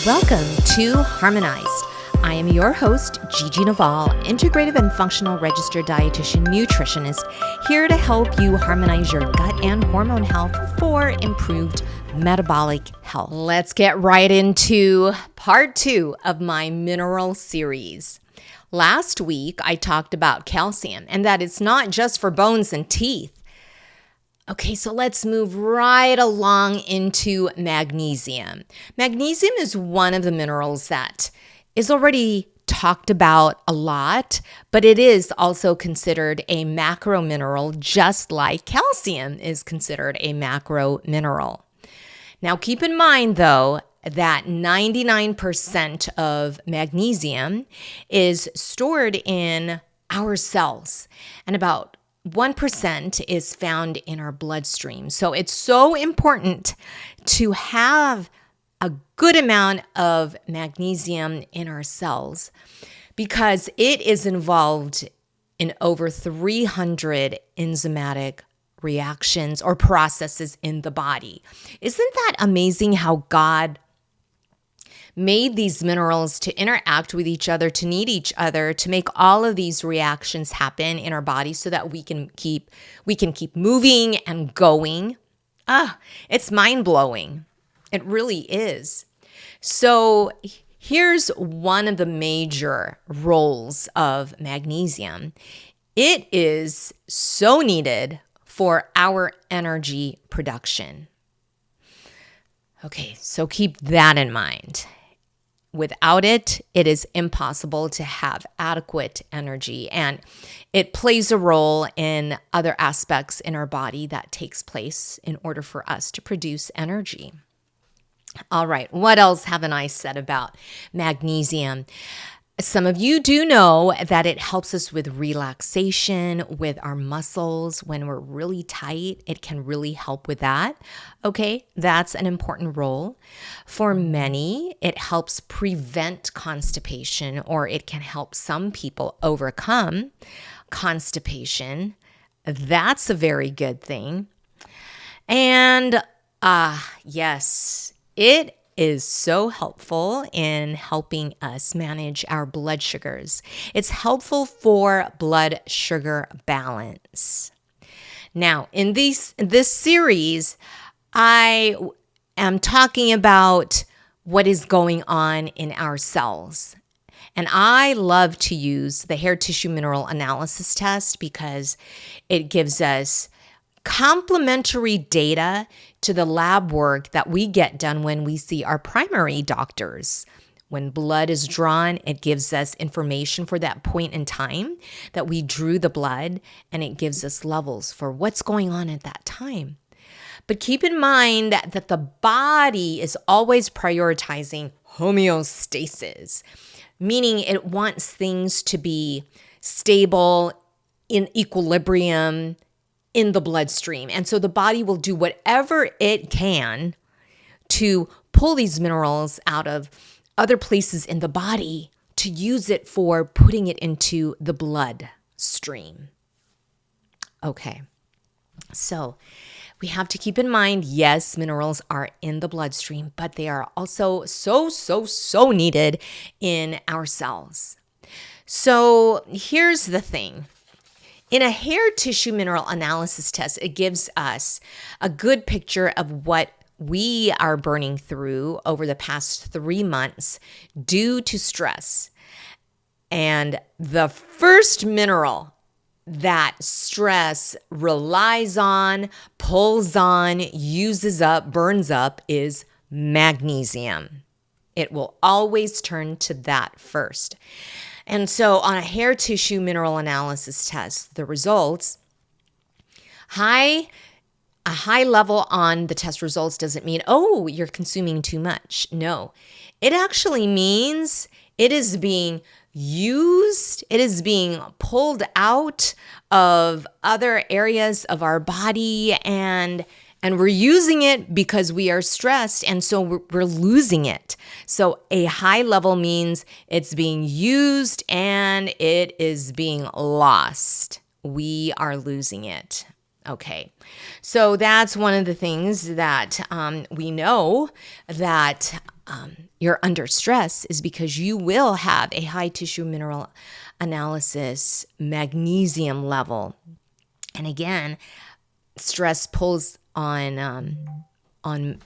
Welcome to Harmonized. I am your host, Gigi Naval, integrative and functional registered dietitian nutritionist, here to help you harmonize your gut and hormone health for improved metabolic health. Let's get right into part 2 of my mineral series. Last week, I talked about calcium and that it's not just for bones and teeth. Okay, so let's move right along into magnesium. Magnesium is one of the minerals that is already talked about a lot, but it is also considered a macro mineral, just like calcium is considered a macro mineral. Now, keep in mind, though, that 99% of magnesium is stored in our cells, and about 1% is found in our bloodstream. So it's so important to have a good amount of magnesium in our cells because it is involved in over 300 enzymatic reactions or processes in the body. Isn't that amazing how God made these minerals to interact with each other, to need each other, to make all of these reactions happen in our body so that we can keep moving and going? It's mind-blowing. It really is. So here's one of the major roles of magnesium. It is so needed for our energy production. Okay, so keep that in mind. Without it, it is impossible to have adequate energy, and it plays a role in other aspects in our body that takes place in order for us to produce energy. All right, what else haven't I said about magnesium? Some of you do know that it helps us with relaxation, with our muscles. When we're really tight, it can really help with that. Okay, that's an important role. For many, it helps prevent constipation, or it can help some people overcome constipation. That's a very good thing. And yes, it is so helpful in helping us manage our blood sugars. It's helpful for blood sugar balance. Now, in this series, I am talking about what is going on in our cells. And I love to use the hair tissue mineral analysis test because it gives us complementary data to the lab work that we get done when we see our primary doctors. When blood is drawn, it gives us information for that point in time that we drew the blood, and it gives us levels for what's going on at that time. But keep in mind that the body is always prioritizing homeostasis, meaning it wants things to be stable, in equilibrium, in the bloodstream. And so the body will do whatever it can to pull these minerals out of other places in the body to use it for putting it into the bloodstream. Okay, so we have to keep in mind, yes, minerals are in the bloodstream, but they are also so needed in our cells. So here's the thing. In a hair tissue mineral analysis test, it gives us a good picture of what we are burning through over the past 3 months due to stress. And the first mineral that stress relies on, pulls on, uses up, burns up is magnesium. It will always turn to that first. And so on a hair tissue mineral analysis test, the results, a high level on the test results doesn't mean, oh, you're consuming too much. No, it actually means it is being used, it is being pulled out of other areas of our body, and we're using it because we are stressed, and so we're losing it. So a high level means it's being used and it is being lost. We are losing it. Okay, so that's one of the things that we know that you're under stress is because you will have a high tissue mineral analysis magnesium level. And again, stress pulls on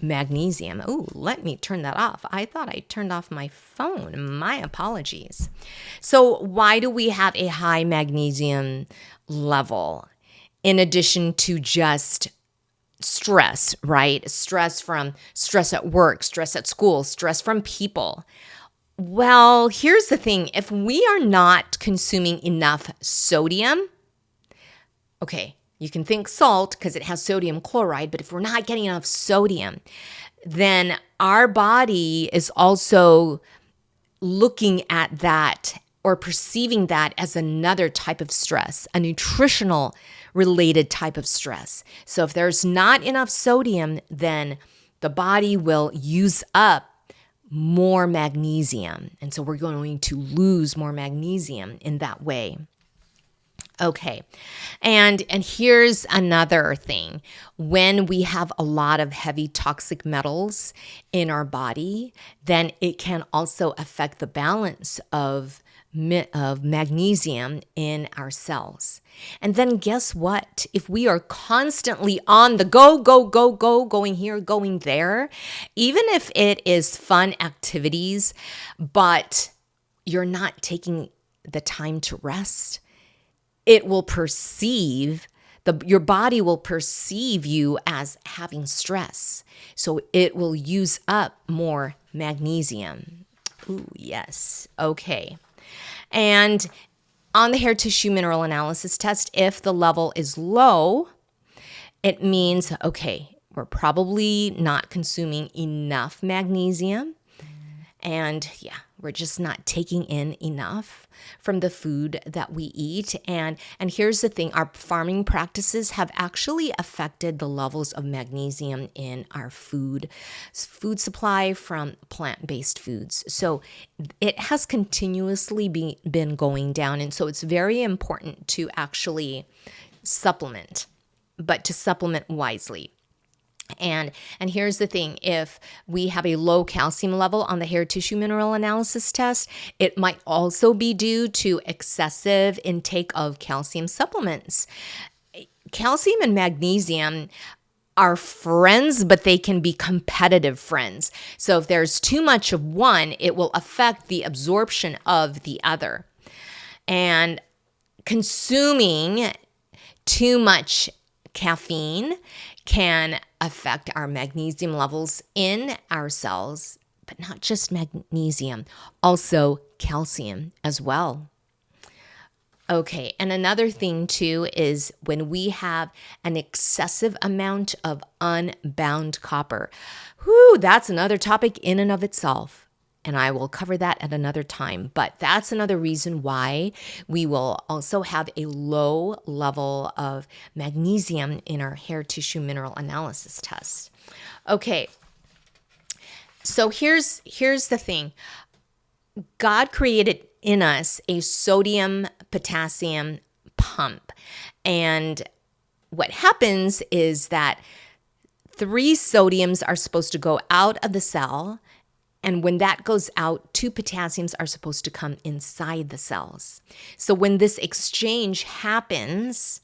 magnesium. Oh, let me turn that off. I thought I turned off my phone. My apologies. So why do we have a high magnesium level in addition to just stress, right? Stress from stress at work, stress at school, stress from people. Well, here's the thing. If we are not consuming enough sodium, okay, you can think salt because it has sodium chloride, but if we're not getting enough sodium, then our body is also looking at that or perceiving that as another type of stress, a nutritional related type of stress. So if there's not enough sodium, then the body will use up more magnesium. And so we're going to lose more magnesium in that way. Okay. And here's another thing. When we have a lot of heavy toxic metals in our body, then it can also affect the balance of magnesium in our cells. And then guess what? If we are constantly on the go, going here, going there, even if it is fun activities, but you're not taking the time to rest, it will perceive, your body will perceive you as having stress. So it will use up more magnesium. Ooh, yes. Okay. And on the hair tissue mineral analysis test, if the level is low, it means, okay, we're probably not consuming enough magnesium. And yeah, we're just not taking in enough from the food that we eat. And here's the thing, our farming practices have actually affected the levels of magnesium in our food supply from plant-based foods. So it has continuously been going down. And so it's very important to actually supplement, but to supplement wisely. And here's the thing, if we have a low calcium level on the hair tissue mineral analysis test, it might also be due to excessive intake of calcium supplements. Calcium and magnesium are friends, but they can be competitive friends. So if there's too much of one, it will affect the absorption of the other. And consuming too much caffeine can affect our magnesium levels in our cells, but not just magnesium, also calcium as well. Okay, and another thing too is when we have an excessive amount of unbound copper. That's another topic in and of itself. And I will cover that at another time. But that's another reason why we will also have a low level of magnesium in our hair tissue mineral analysis test. Okay, so here's the thing. God created in us a sodium-potassium pump. And what happens is that 3 sodiums are supposed to go out of the cell. And when that goes out, 2 potassiums are supposed to come inside the cells. So when this exchange happens,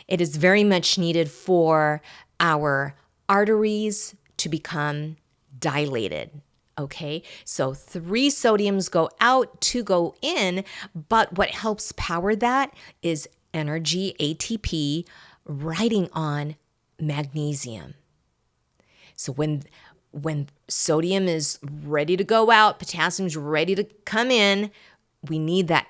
it is very much needed for our arteries to become dilated. Okay, so 3 sodiums go out, 2 go in, but what helps power that is energy, ATP, riding on magnesium. So when sodium is ready to go out, potassium's ready to come in, we need that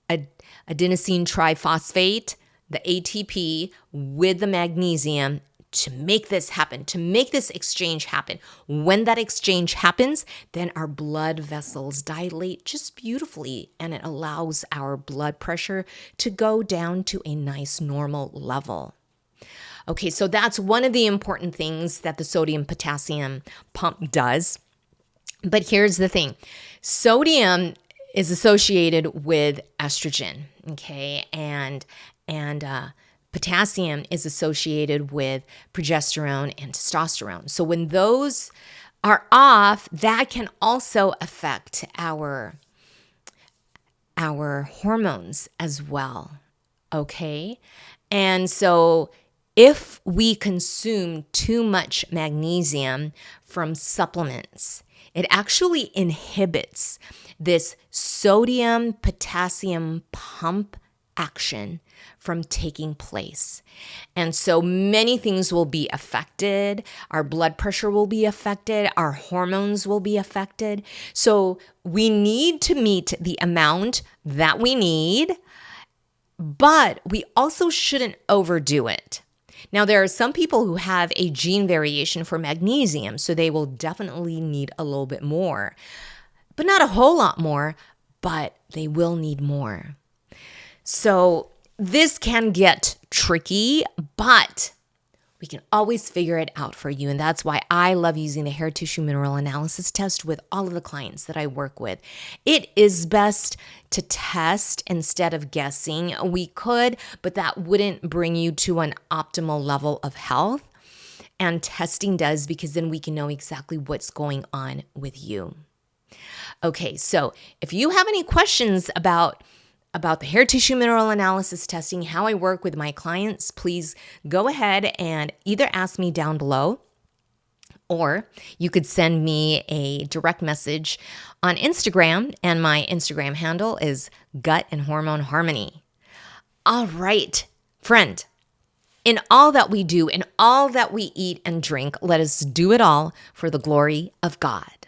adenosine triphosphate, the ATP, with the magnesium to make this happen, to make this exchange happen. When that exchange happens, then our blood vessels dilate just beautifully, and it allows our blood pressure to go down to a nice normal level. Okay, so that's one of the important things that the sodium-potassium pump does. But here's the thing. Sodium is associated with estrogen, okay? And Potassium is associated with progesterone and testosterone. So when those are off, that can also affect our hormones as well. Okay? And so if we consume too much magnesium from supplements, it actually inhibits this sodium potassium pump action from taking place. And so many things will be affected. Our blood pressure will be affected. Our hormones will be affected. So we need to meet the amount that we need, but we also shouldn't overdo it. Now, there are some people who have a gene variation for magnesium, so they will definitely need a little bit more, but not a whole lot more, but they will need more. So this can get tricky, but we can always figure it out for you. And that's why I love using the hair tissue mineral analysis test with all of the clients that I work with. It is best to test instead of guessing. We could, but that wouldn't bring you to an optimal level of health. And testing does, because then we can know exactly what's going on with you. Okay, so if you have any questions about the hair tissue mineral analysis testing, how I work with my clients, please go ahead and either ask me down below, or you could send me a direct message on Instagram, and my Instagram handle is Gut and Hormone Harmony. All right, friend, in all that we do, in all that we eat and drink, let us do it all for the glory of God.